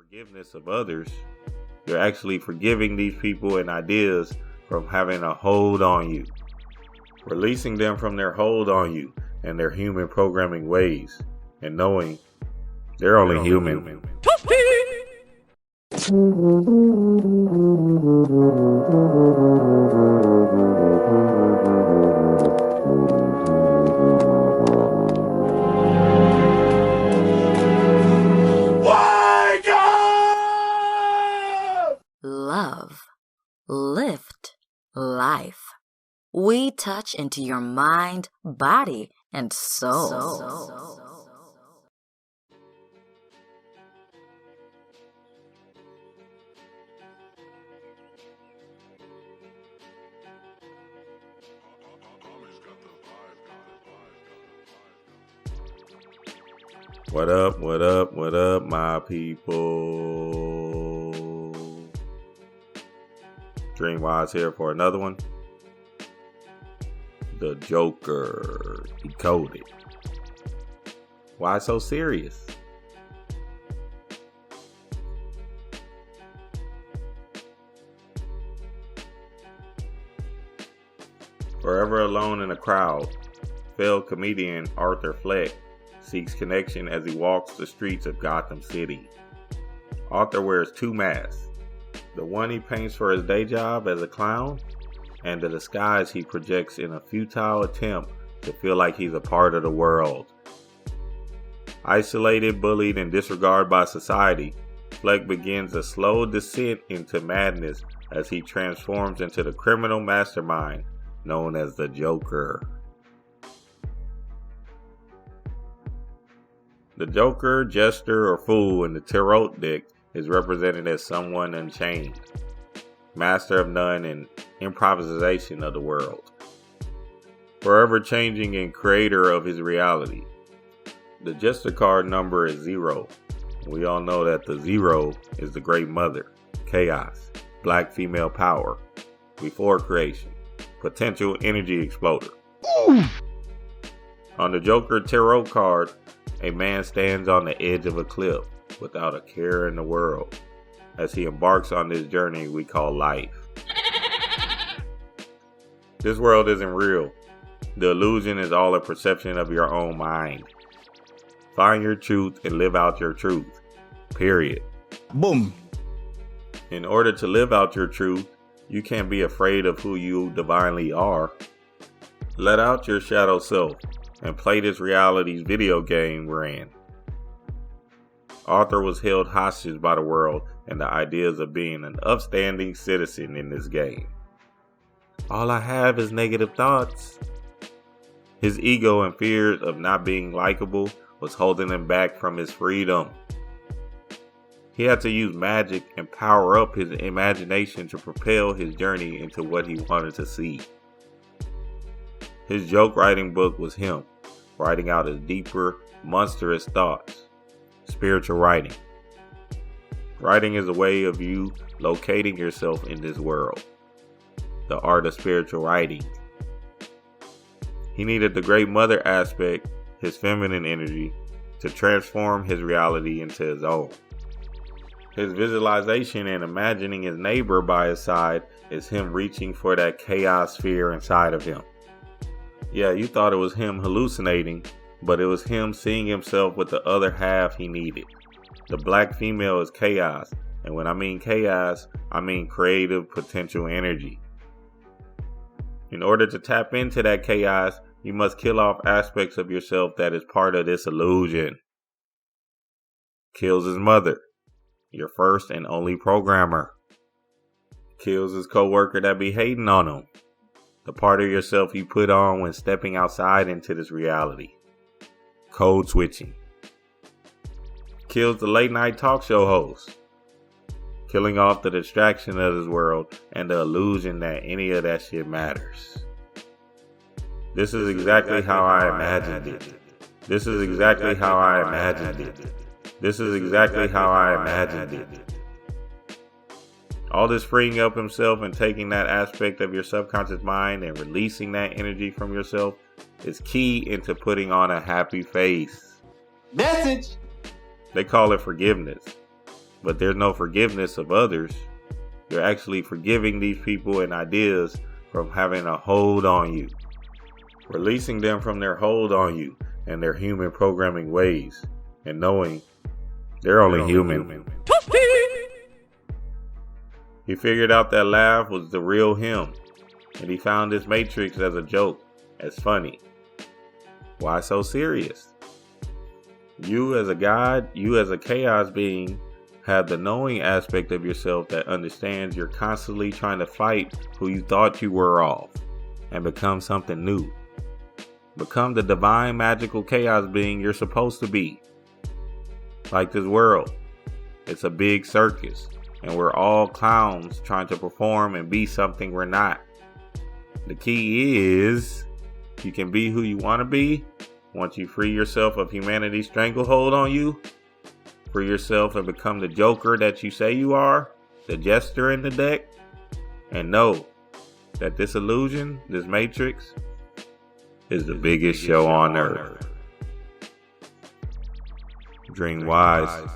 forgiveness of others, you're actually forgiving these people and ideas from having a hold on you, releasing them from their hold on you and their human programming ways, and knowing they're only human. Love, lift, life. We touch into your mind, body, and soul. What up, my people? Dreamwise here for another one. The Joker Decoded. Why so serious? Forever alone in a crowd, failed comedian Arthur Fleck seeks connection as he walks the streets of Gotham City. Arthur wears two masks, the one he paints for his day job as a clown, and the disguise he projects in a futile attempt to feel like he's a part of the world. Isolated, bullied, and disregarded by society, Fleck begins a slow descent into madness as he transforms into the criminal mastermind known as the Joker. The Joker, jester, or fool in the tarot deck is represented as someone unchained, master of none and improvisation of the world, forever changing and creator of his reality. The jester card number is 0. We all know that the 0 is the great mother, chaos, black female power, before creation, potential energy exploder. Ooh. On the Joker tarot card, a man stands on the edge of a cliff without a care in the world as he embarks on this journey we call life. This world isn't real. The illusion is all a perception of your own mind. Find your truth and live out your truth. Period. Boom. In order to live out your truth, you can't be afraid of who you divinely are. Let out your shadow self and play this reality's video game we're in. Arthur was held hostage by the world and the ideas of being an upstanding citizen in this game. All I have is negative thoughts. His ego and fears of not being likable was holding him back from his freedom. He had to use magic and power up his imagination to propel his journey into what he wanted to see. His joke writing book was him writing out his deeper, monstrous thoughts. Spiritual writing. Writing is a way of you locating yourself in this world. The art of spiritual writing. He needed the great mother aspect, his feminine energy, to transform his reality into his own. His visualization and imagining his neighbor by his side is him reaching for that chaos sphere inside of him. Yeah, you thought it was him hallucinating, but it was him seeing himself with the other half he needed. The black female is chaos, and when I mean chaos, I mean creative potential energy. In order to tap into that chaos, you must kill off aspects of yourself that is part of this illusion. Kills his mother, your first and only programmer. Kills his coworker that be hating on him. The part of yourself you put on when stepping outside into this reality. Code switching. Kills the late night talk show host. Killing off the distraction of this world and the illusion that any of that shit matters. This is exactly how I imagined it. This is exactly how I imagined it. This is exactly how I imagined it. All this freeing up himself and taking that aspect of your subconscious mind and releasing that energy from yourself is key into putting on a happy face. Message! They call it forgiveness. but there's no forgiveness of others. You're actually forgiving these people and ideas from having a hold on you, releasing them from their hold on you and their human programming ways, and knowing they're only human. He figured out that laugh was the real him, and he found this matrix as a joke, as funny. Why so serious? You as a god, you as a chaos being, have the knowing aspect of yourself that understands you're constantly trying to fight who you thought you were off and become something new. Become the divine magical chaos being you're supposed to be. Like this world, it's a big circus, and we're all clowns trying to perform and be something we're not. The key is, you can be who you want to be once you free yourself of humanity's stranglehold on you. Free yourself and become the Joker that you say you are, the jester in the deck, and know that this illusion, this matrix, is the biggest show on earth. Dream wise.